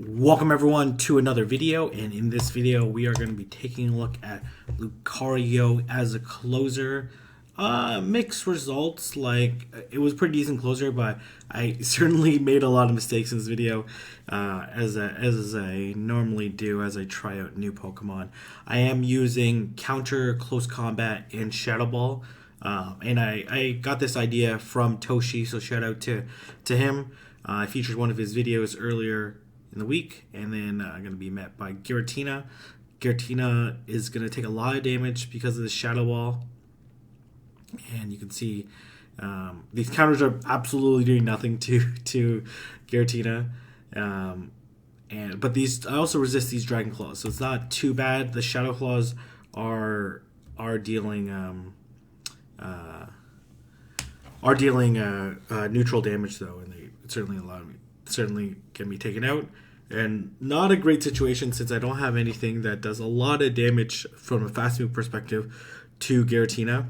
Welcome everyone to another video, and in this video we are going to be taking a look at Lucario as a closer. Mixed results. Like, it was a pretty decent closer, but I certainly made a lot of mistakes in this video, as I normally do as I try out new Pokemon. I am using counter, close combat, and Shadow Ball, and I got this idea from Toshi, so shout out to him. I featured one of his videos earlier in the week, and then I'm going to be met by Giratina. Giratina is going to take a lot of damage because of the Shadow Ball, and you can see these counters are absolutely doing nothing to Giratina. But these, I also resist these Dragon Claws, so it's not too bad. The Shadow Claws are dealing neutral damage though, and they certainly can be taken out. And not a great situation since I don't have anything that does a lot of damage from a fast move perspective to Giratina.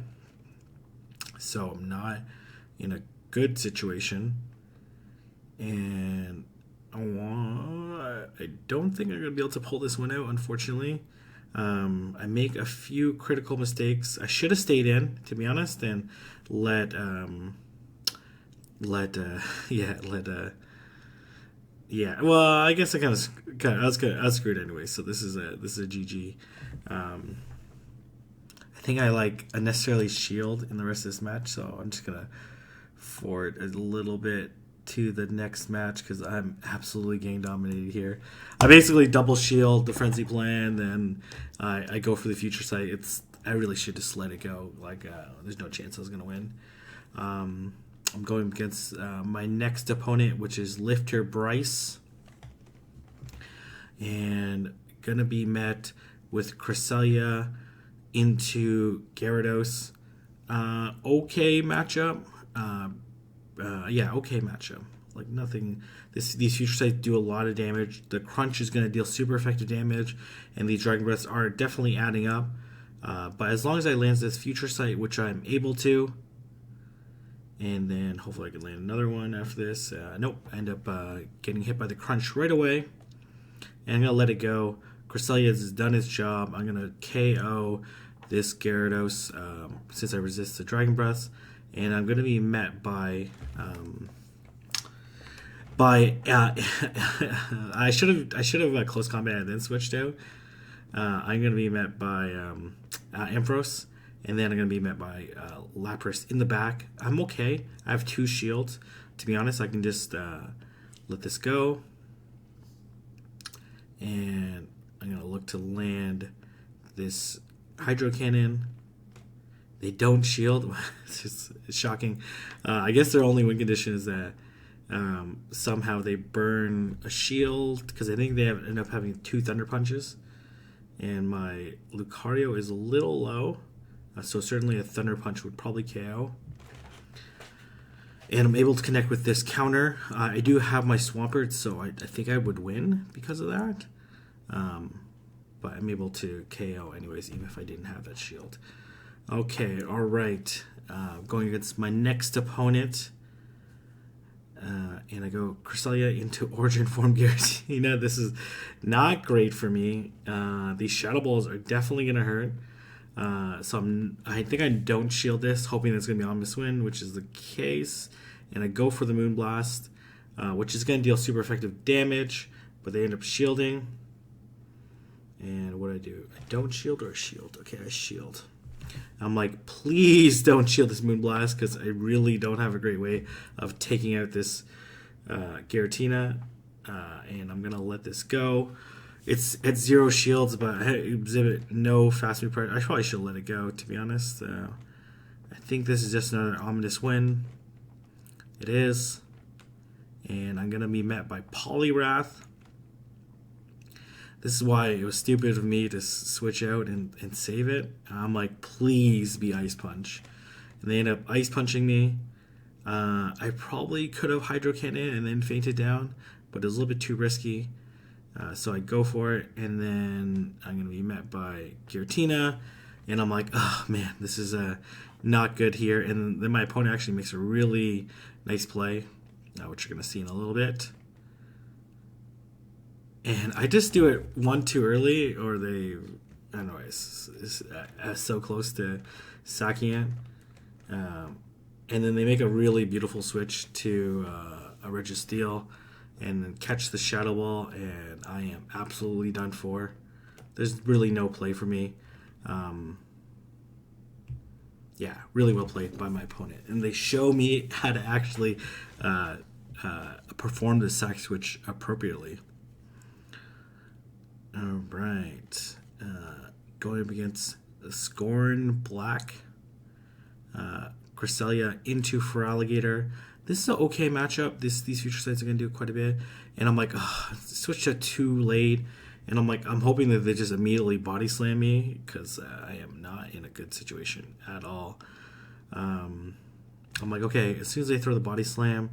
So I'm not in a good situation. And I don't think I'm going to be able to pull this one out, unfortunately. I make a few critical mistakes. I should have stayed in, to be honest, and yeah, well, I guess I was screwed anyway. So this is a GG. I think I unnecessarily shield in the rest of this match, so I'm just gonna forward a little bit to the next match because I'm absolutely getting dominated here. I basically double shield the frenzy plan, then I go for the future sight. I really should just let it go. There's no chance I was gonna win. I'm going against my next opponent, which is Lifter Bryce, and gonna be met with Cresselia into Gyarados. Okay matchup. Okay matchup. Like, nothing. These future sights do a lot of damage. The crunch is gonna deal super effective damage, and these Dragon Breaths are definitely adding up. But as long as I land this future sight, which I'm able to. And then hopefully I can land another one after this. Nope, I end up getting hit by the crunch right away. And I'm going to let it go. Cresselia has done its job. I'm going to KO this Gyarados since I resist the Dragon Breaths. And I'm going to be met by I should have close combat and then switched out. I'm going to be met by Ampharos. And then I'm going to be met by Lapras in the back. I'm okay. I have 2 shields. To be honest, I can just let this go. And I'm going to look to land this Hydro Cannon. They don't shield. It's shocking. I guess their only win condition is that somehow they burn a shield, because I think they end up having 2 Thunder Punches. And my Lucario is a little low. So certainly a Thunder Punch would probably KO. And I'm able to connect with this counter. I do have my Swampert, so I think I would win because of that. But I'm able to KO anyways, even if I didn't have that shield. Okay, alright. Going against my next opponent. And I go Cresselia into Origin Form Giratina. This is not great for me. These Shadow Balls are definitely going to hurt. So I think I don't shield this, hoping it's going to be Omnis Win, which is the case. And I go for the Moonblast, which is going to deal super effective damage, but they end up shielding. And what do I do? I don't shield or shield? Okay, I shield. I'm like, please don't shield this Moonblast, because I really don't have a great way of taking out this Giratina. And I'm going to let this go. It's at 0 shields, but I exhibit no fast move pressure. I probably should let it go, to be honest. I think this is just another ominous win. It is. And I'm going to be met by Poliwrath. This is why it was stupid of me to switch out and save it. I'm like, please be Ice Punch. And they end up Ice Punching me. I probably could have Hydro Cannon and then fainted down, but it was a little bit too risky. So I go for it, and then I'm going to be met by Giratina, and I'm like, oh man, this is not good here. And then my opponent actually makes a really nice play, which you're going to see in a little bit. And I just do it one too early, or they, I don't know, it's so close to sacking it. And then they make a really beautiful switch to a Registeel and then catch the Shadow Ball, and I am absolutely done for. There's really no play for me. Yeah, really well played by my opponent. And they show me how to actually perform the sack switch appropriately. All right. Going up against Scorn Black. Cresselia into Feraligatr. This is an okay matchup. These future sites are going to do quite a bit. And I'm like, switch to too late. And I'm hoping that they just immediately body slam me, because I am not in a good situation at all. I'm like, okay, as soon as they throw the body slam,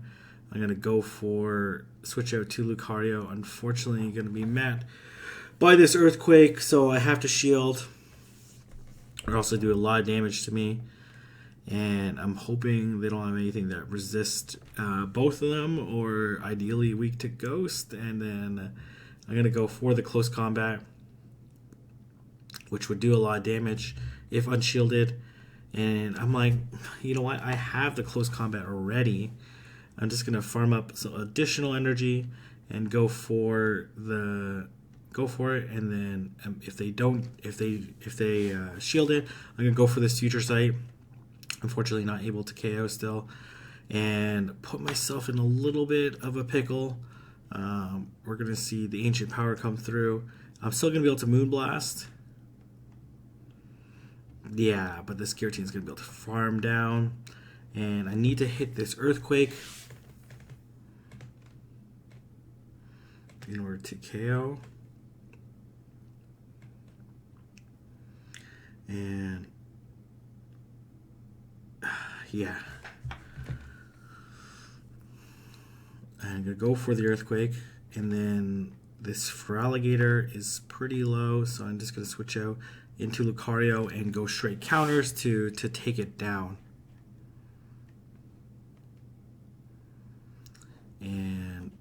I'm going to go for switch out to Lucario. Unfortunately, going to be met by this Earthquake, so I have to shield. Or also do a lot of damage to me. And I'm hoping they don't have anything that resists both of them, or ideally weak to Ghost. And then I'm going to go for the close combat, which would do a lot of damage if unshielded. And I'm like, you know what? I have the close combat already. I'm just going to farm up some additional energy and go for it. And then if they shield it, I'm going to go for this future sight. Unfortunately, not able to KO still, and put myself in a little bit of a pickle. We're going to see the Ancient Power come through. I'm still going to be able to Moonblast. Yeah, but this Giratina is going to be able to farm down. And I need to hit this Earthquake in order to KO. And yeah. I'm going to go for the Earthquake, and then this Feraligatr is pretty low, so I'm just going to switch out into Lucario and go straight counters to take it down. And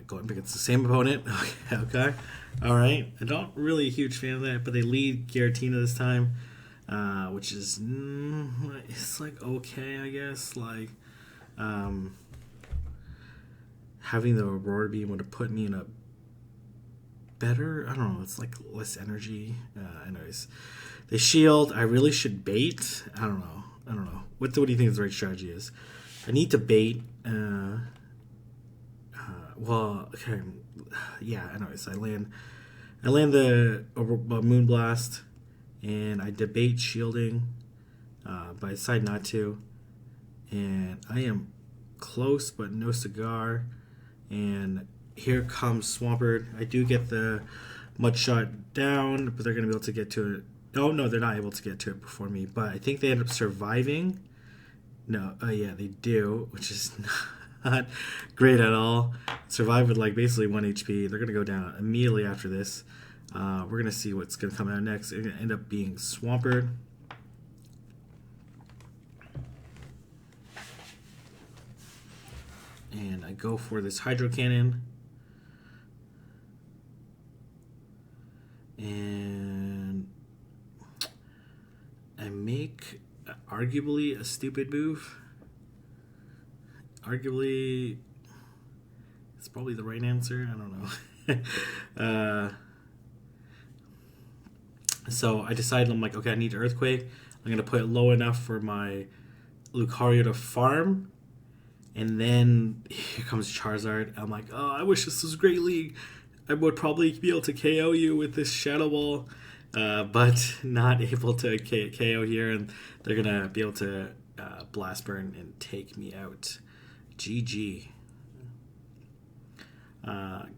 going up against the same opponent. Okay. All right. I'm not really a huge fan of that, but they lead Giratina this time. Which is it's like okay, I guess. Like having the Aurora Beam would have put me in a better. I don't know. It's like less energy. Anyways, they shield. I really should bait. I don't know. What do you think the right strategy is? I need to bait. Well, okay. Yeah. Anyways, I land the Moonblast. And I debate shielding, but I decide not to. And I am close, but no cigar. And here comes Swampert. I do get the Mud Shot down, but they're going to be able to get to it. Oh, no, they're not able to get to it before me. But I think they end up surviving. No, yeah, they do, which is not great at all. Survive with basically 1 HP. They're going to go down immediately after this. We're going to see what's going to come out next. It's going to end up being Swampert. And I go for this Hydro Cannon. And I make arguably a stupid move. Arguably, it's probably the right answer. I don't know. So I decided, I'm like, okay, I need Earthquake. I'm going to put it low enough for my Lucario to farm. And then here comes Charizard. I'm like, oh, I wish this was Great League. I would probably be able to KO you with this Shadow Ball. But not able to KO here. And they're going to be able to Blast Burn and take me out. GG.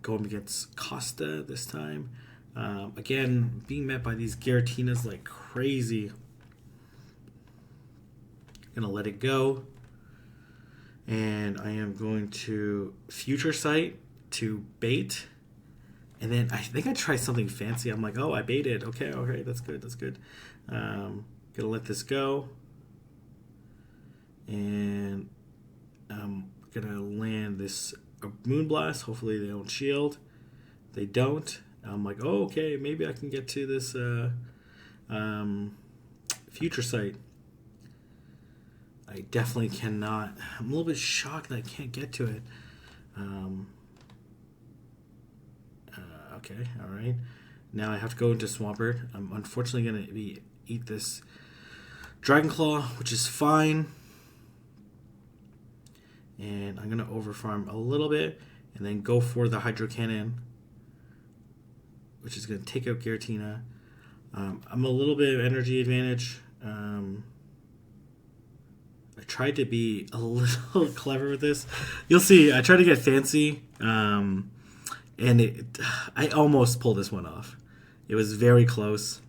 Going against Costa this time. Again, being met by these Giratinas like crazy. Gonna let it go. And I am going to Future Sight to bait. And then I think I tried something fancy. I'm like, oh, I baited. Okay, that's good. Gonna let this go. And I'm gonna land this a Moonblast. Hopefully they don't shield. They don't. I'm like, oh, okay, maybe I can get to this Future Sight. I definitely cannot. I'm a little bit shocked that I can't get to it. Okay, all right. Now I have to go into Swampert. I'm unfortunately going to eat this Dragon Claw, which is fine. And I'm going to overfarm a little bit and then go for the Hydro Cannon, which is going to take out Giratina. I'm a little bit of energy advantage. I tried to be a little clever with this. You'll see, I tried to get fancy. And I almost pulled this one off. It was very close.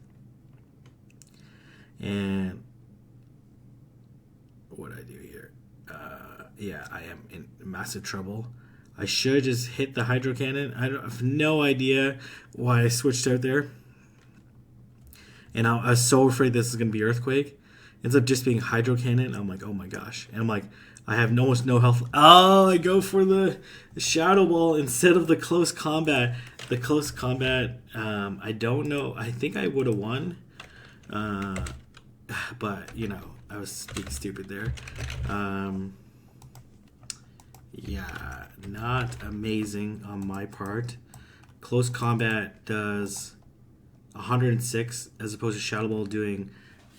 And what did I do here? Yeah, I am in massive trouble. I should just hit the Hydro Cannon. I have no idea why I switched out there. And I was so afraid this is going to be Earthquake. Ends up just being Hydro Cannon. I'm like, oh my gosh. And I'm like, I have almost no health. Oh, I go for the Shadow Ball instead of the Close Combat. The Close Combat, I don't know. I think I would have won. But, you know, I was being stupid there. Yeah, not amazing on my part. Close Combat does 106 as opposed to Shadow Ball doing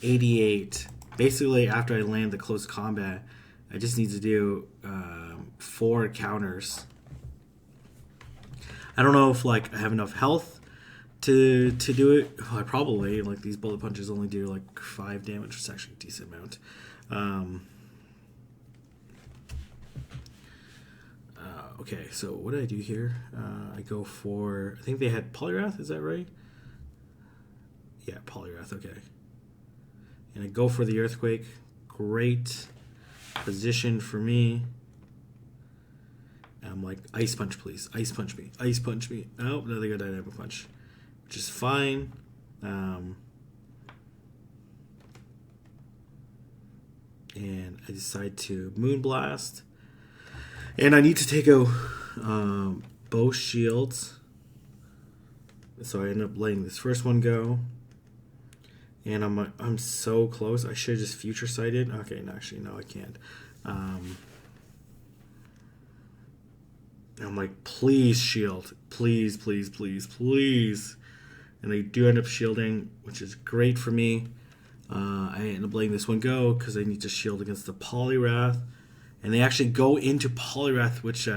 88. Basically, after I land the Close Combat, I just need to do 4 counters. I don't know if like I have enough health to do it. Well, I probably like these bullet punches only do like 5 damage, which is actually a decent amount. Okay, so what did I do here? I go for, I think they had Poliwrath. Is that right? Yeah, Poliwrath. Okay, and I go for the Earthquake. Great position for me. And I'm like, Ice Punch, please. Ice Punch me. Ice Punch me. Oh, no, they got Dynamic Punch, which is fine. And I decide to Moonblast. And I need to take out both shields. So I end up letting this first one go. And I'm so close. I should have just Future Sighted. Okay, no, actually, no, I can't. I'm like, please shield. Please, please, please, please. And they do end up shielding, which is great for me. I end up letting this one go because I need to shield against the Poliwrath. And they actually go into Poliwrath, which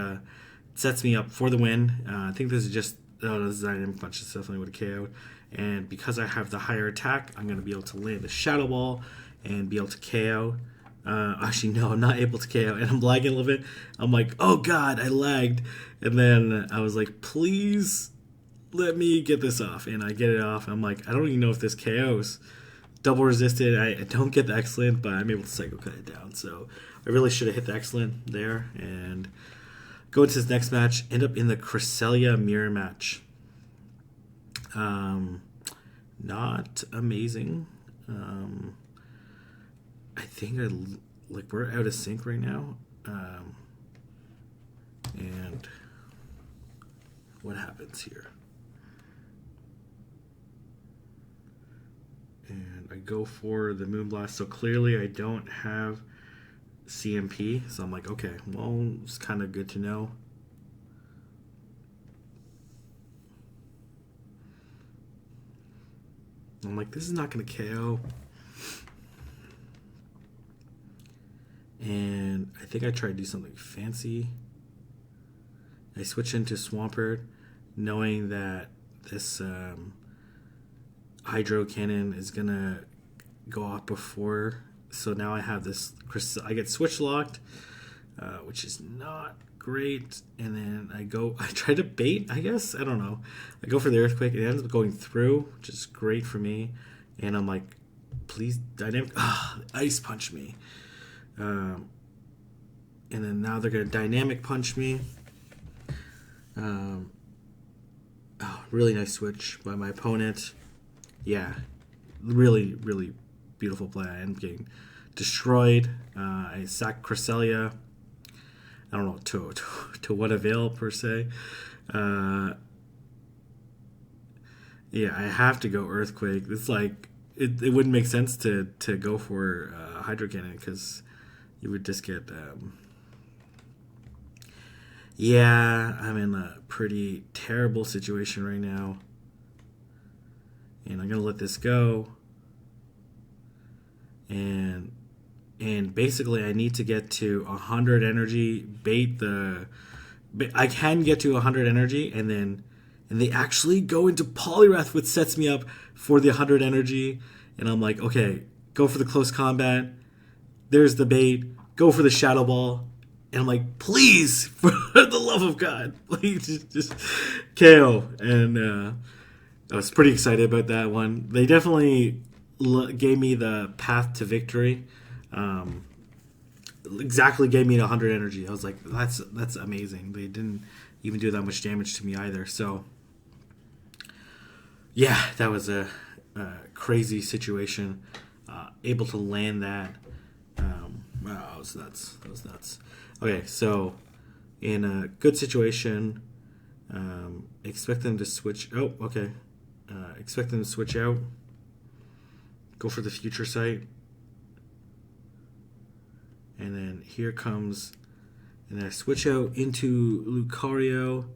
sets me up for the win. I think this is just... Oh, this is Dynamic Punch. It's definitely would have KO'd. And because I have the higher attack, I'm going to be able to land the Shadow Ball and be able to KO. Actually, no, I'm not able to KO. And I'm lagging a little bit. I'm like, oh god, I lagged. And then I was like, please let me get this off. And I get it off. I'm like, I don't even know if this KOs. Double resisted. I don't get the Excellent, but I'm able to Psycho Cut it down. So I really should have hit the Excellent there. And go into this next match. End up in the Cresselia Mirror match. Not amazing. I think we're out of sync right now. And what happens here? And I go for the Moonblast. So clearly I don't have CMP. So I'm like, okay, well, it's kind of good to know. I'm like, this is not going to KO. And I think I tried to do something fancy. I switch into Swampert, knowing that this Hydro Cannon is going to go off before. So now I have this, I get switch locked, which is not great. And then I try to bait, I guess. I don't know. I go for the Earthquake. It ends up going through, which is great for me. And I'm like, please, Dynamic, Ice Punch me. And then now they're going to Dynamic Punch me. Really nice switch by my opponent. Yeah, really, really beautiful play. I end up getting destroyed. I sack Cresselia. I don't know to what avail per se. Uh, yeah, I have to go Earthquake. It's like it wouldn't make sense to go for Hydro Cannon because you would just get. Yeah, I'm in a pretty terrible situation right now, and I'm gonna let this go. And basically, I need to get to 100 energy. I can get to 100 energy, and they actually go into Poliwrath, which sets me up for the 100 energy. And I'm like, okay, go for the close combat. There's the bait. Go for the Shadow Ball. And I'm like, please, for the love of God, please just KO. And I was pretty excited about that one. They definitely gave me the path to victory. Exactly gave me 100 energy. I was like, that's amazing. They didn't even do that much damage to me either. So yeah, that was a crazy situation. Able to land that. Wow, that was nuts. That was nuts. Okay, so in a good situation, expect them to switch. Oh, okay. Expect them to switch out. Go for the future sight. And then here comes, and then I switch out into Lucario.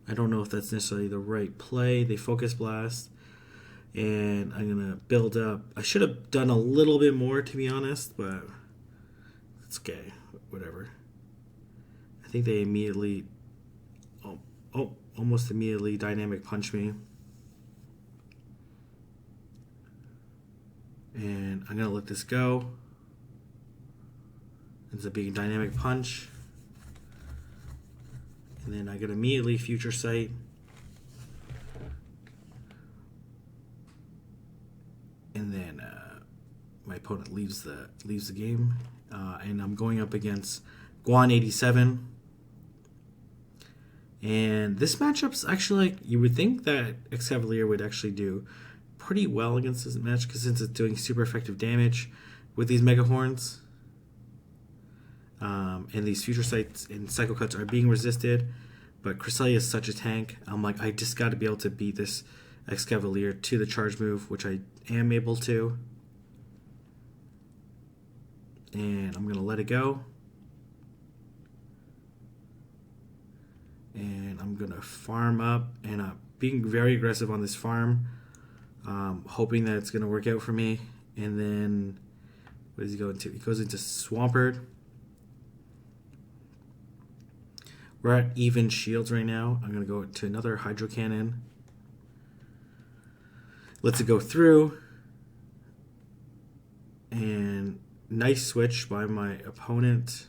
I don't know if that's necessarily the right play. They Focus Blast. And I'm going to build up. I should have done a little bit more, to be honest, but it's okay. Whatever. I think they immediately, almost immediately Dynamic Punch me. And I'm going to let this go. Ends up being Dynamic Punch. And then I get immediately Future Sight. And then my opponent leaves the game. And I'm going up against Guan87. And this matchup's actually, like, you would think that Excavalier would actually do pretty well against this match, because since it's doing super effective damage with these Mega Horns. And these Future Sights and Psycho Cuts are being resisted. But Cresselia is such a tank. I'm like, I just got to be able to beat this Excavalier to the charge move, which I am able to. And I'm going to let it go. And I'm going to farm up. And being very aggressive on this farm. Hoping that it's going to work out for me. And then, what does he go into? He goes into Swampert. We're at even shields right now. I'm going to go to another Hydro Cannon. Lets it go through. And nice switch by my opponent.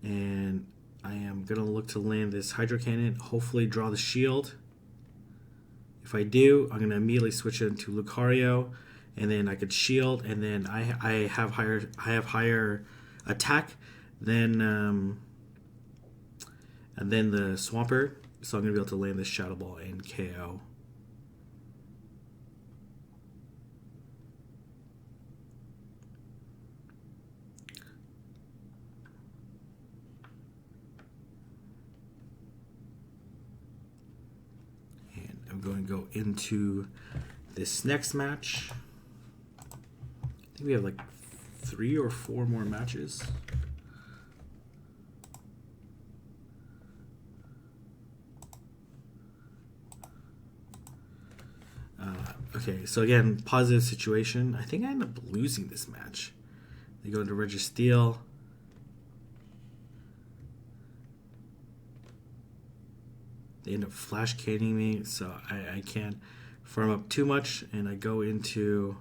And I am going to look to land this Hydro Cannon. Hopefully draw the shield. If I do, I'm going to immediately switch it into Lucario. And then I could shield. And then I have higher attack than and then the Swampert. So I'm going to be able to land this Shadow Ball and KO. And I'm going to go into this next match. I think we have like 3 or 4 more matches. Okay, so again, positive situation. I think I end up losing this match. They go into Registeel. They end up flash canning me, so I can't farm up too much, and I go into,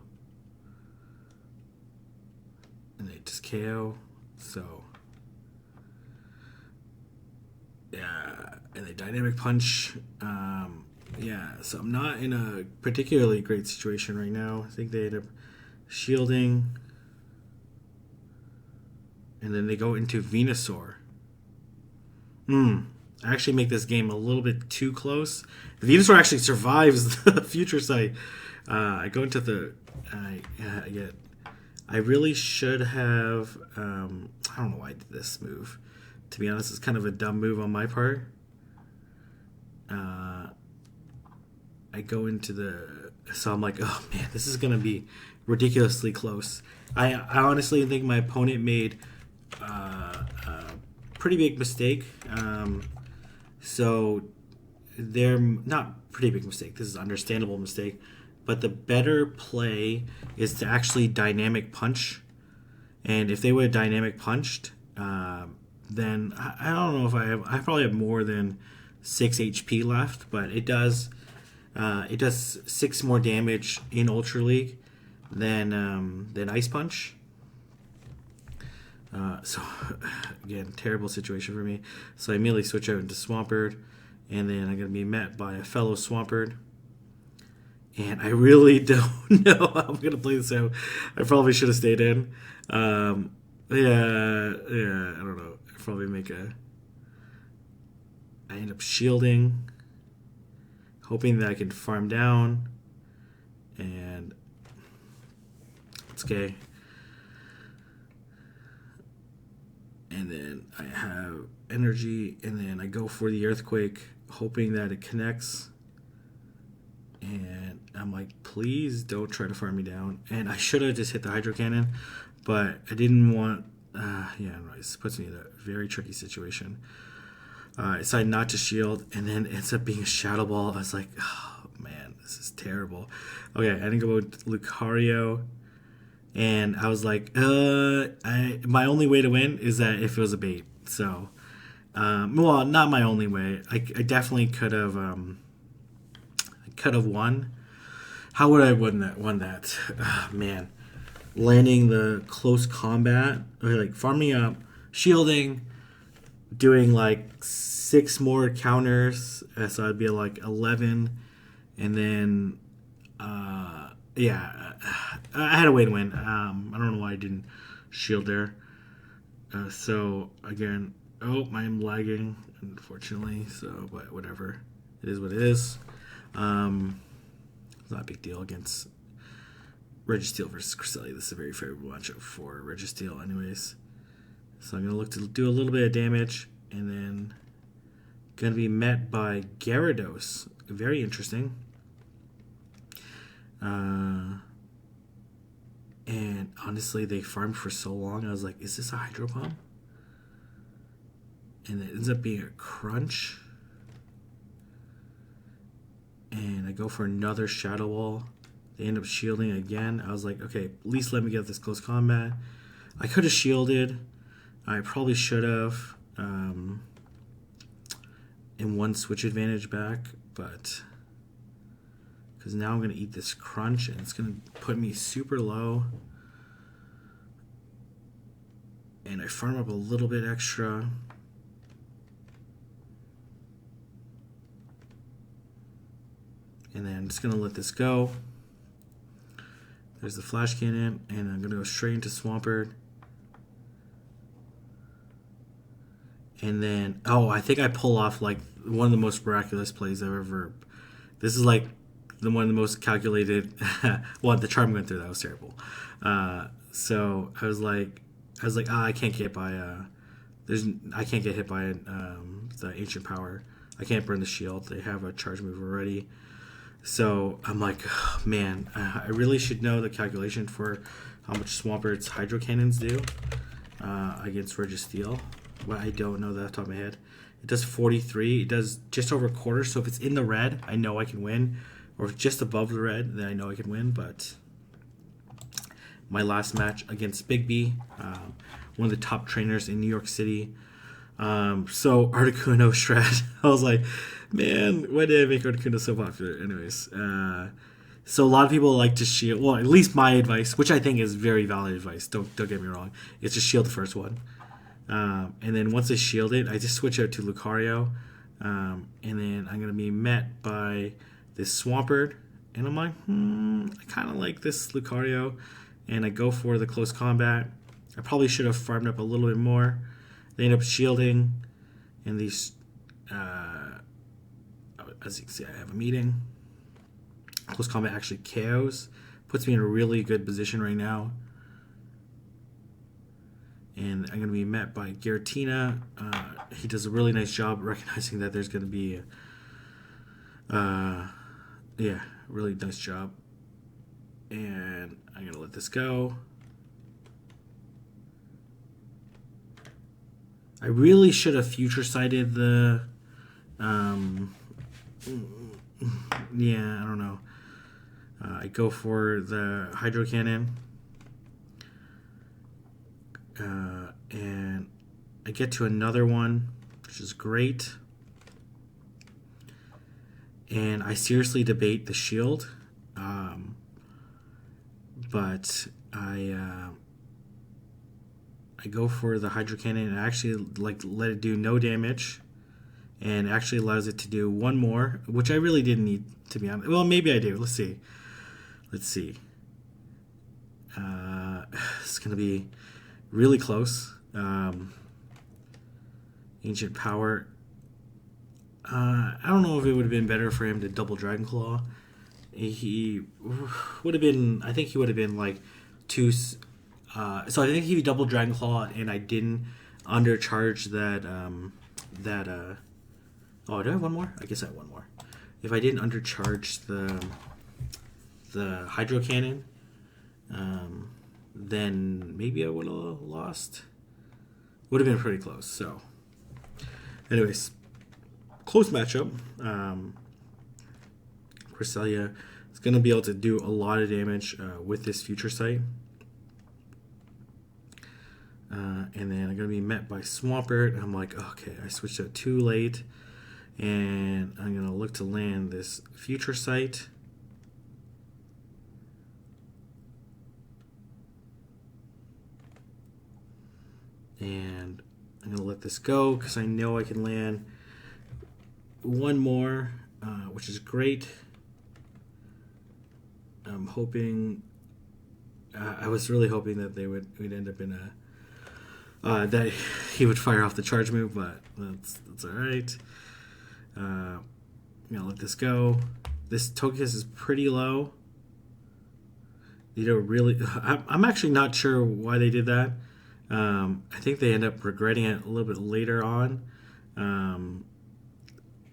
and they just KO. So yeah, and they Dynamic Punch. Yeah, so I'm not in a particularly great situation right now. I think they end up shielding. And then they go into Venusaur. I actually make this game a little bit too close. Venusaur actually survives the Future Sight. I go into the... I really should have I don't know why I did this move. To be honest, it's kind of a dumb move on my part. I go into the... So I'm like, oh man, this is going to be ridiculously close. I honestly think my opponent made a pretty big mistake. So they're not pretty big mistake. This is an understandable mistake. But the better play is to actually dynamic punch. And if they would have dynamic punched, then I don't know if I probably have more than 6 HP left, but it does 6 more damage in Ultra League than Ice Punch. So again, terrible situation for me. So I immediately switch out into Swampert, and then I'm gonna be met by a fellow Swampert. And I really don't know how I'm gonna play this out. I probably should have stayed in. Yeah, I don't know. I probably I end up shielding, hoping that I can farm down, and it's okay. And then I have energy, and then I go for the Earthquake, hoping that it connects. And I'm like, please don't try to farm me down. And I should have just hit the Hydro Cannon, but I didn't want... this puts me in a very tricky situation. I decided not to shield, and then it ends up being a Shadow Ball. I was like, oh man, this is terrible. Okay, I didn't go with Lucario, and I was like, my only way to win is that if it was a bait. So, well, not my only way. I definitely could have won. How would I have won that? Man, landing the close combat, or like farming up, shielding, doing like 6 more counters, so I'd be like 11, and then I had a way to win. I don't know why I didn't shield there. So again, I'm lagging, unfortunately. So, but whatever, it is what it is. It's not a big deal against Registeel versus Cresselia. This is a very favorable matchup for Registeel anyways. So I'm going to look to do a little bit of damage, and then going to be met by Gyarados. Very interesting. And honestly, they farmed for so long, I was like, is this a Hydro Pump? And it ends up being a Crunch. And I go for another Shadow Wall. They end up shielding again. I was like, okay, at least let me get this close combat. I could have shielded. I probably should have. And one switch advantage back. But because now I'm going to eat this Crunch, and it's going to put me super low. And I farm up a little bit extra. And then I'm just going to let this go. There's the Flash Cannon, and I'm going to go straight into Swampert. And then, I think I pull off like one of the most miraculous plays I've ever... This is like one of the most calculated... well, the charm went through, that was terrible. So I was like, I can't get by... I can't get hit by the Ancient Power. I can't burn the shield. They have a charge move already. So I'm like, oh, man, I really should know the calculation for how much Swampert's Hydro Cannons do against Registeel. But I don't know that off the top of my head. It does 43. It does just over a quarter. So if it's in the red, I know I can win. Or if it's just above the red, then I know I can win. But my last match against Big B, one of the top trainers in New York City. So Articuno strat. I was like, man, why did I make Articuno so popular? Anyways, so a lot of people like to shield. Well, at least my advice, which I think is very valid advice. Don't get me wrong. Is to shield the first one, and then once I shield it, I just switch out to Lucario, and then I'm gonna be met by this Swampert, and I'm like, I kind of like this Lucario, and I go for the close combat. I probably should have farmed up a little bit more. They end up shielding, and these, as you can see, I have a meeting. Close combat actually KOs. Puts me in a really good position right now. And I'm going to be met by Giratina. He does a really nice job recognizing that there's going to be yeah, really nice job. And I'm going to let this go. I really should have future sighted the yeah, I don't know. I go for the Hydro Cannon. And I get to another one, which is great. And I seriously debate the shield. But I go for the Hydro Cannon and actually let it do no damage. And actually allows it to do one more, which I really didn't need, to be honest. Well, maybe I do. Let's see. It's going to be really close. Ancient Power. I don't know if it would have been better for him to double Dragon Claw. He would have been, I think he would have been like two. So I think he double Dragon Claw and I didn't undercharge that. Oh, do I have one more? I guess I have one more. If I didn't undercharge the Hydro Cannon, then maybe I would have lost. Would have been pretty close. So, anyways, close matchup. Cresselia is going to be able to do a lot of damage with this Future Sight. And then I'm going to be met by Swampert. I'm like, okay, I switched out too late. And I'm going to look to land this Future Sight. And I'm going to let this go because I know I can land one more, which is great. I'm hoping... I was really hoping that we'd end up in a... that he would fire off the charge move, but that's all right. I'm going to let this go. This Togekiss is pretty low. I'm actually not sure why they did that. I think they end up regretting it a little bit later on.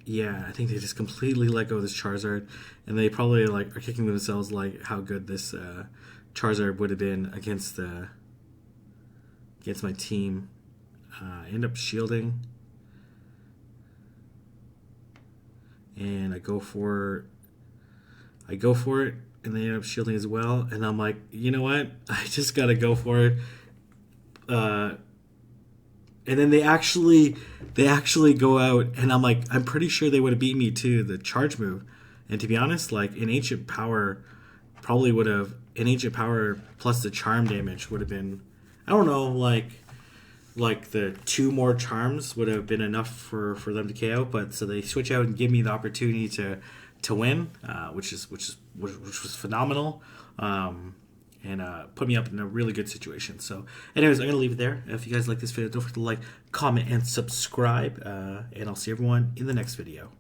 Yeah, I think they just completely let go of this Charizard, and they probably are kicking themselves how good this Charizard would have been against my team. I end up shielding, and I go for it, and they end up shielding as well. And I'm like, you know what? I just gotta go for it. And then they actually go out, and I'm like, I'm pretty sure they would have beat me to the charge move. And to be honest, an Ancient Power probably would have, an Ancient Power plus the charm damage would have been, I don't know, like the two more charms would have been enough for them to KO. But so they switch out and give me the opportunity to win, which was phenomenal. And put me up in a really good situation. So anyways, I'm going to leave it there. If you guys like this video, don't forget to like, comment, and subscribe. And I'll see everyone in the next video.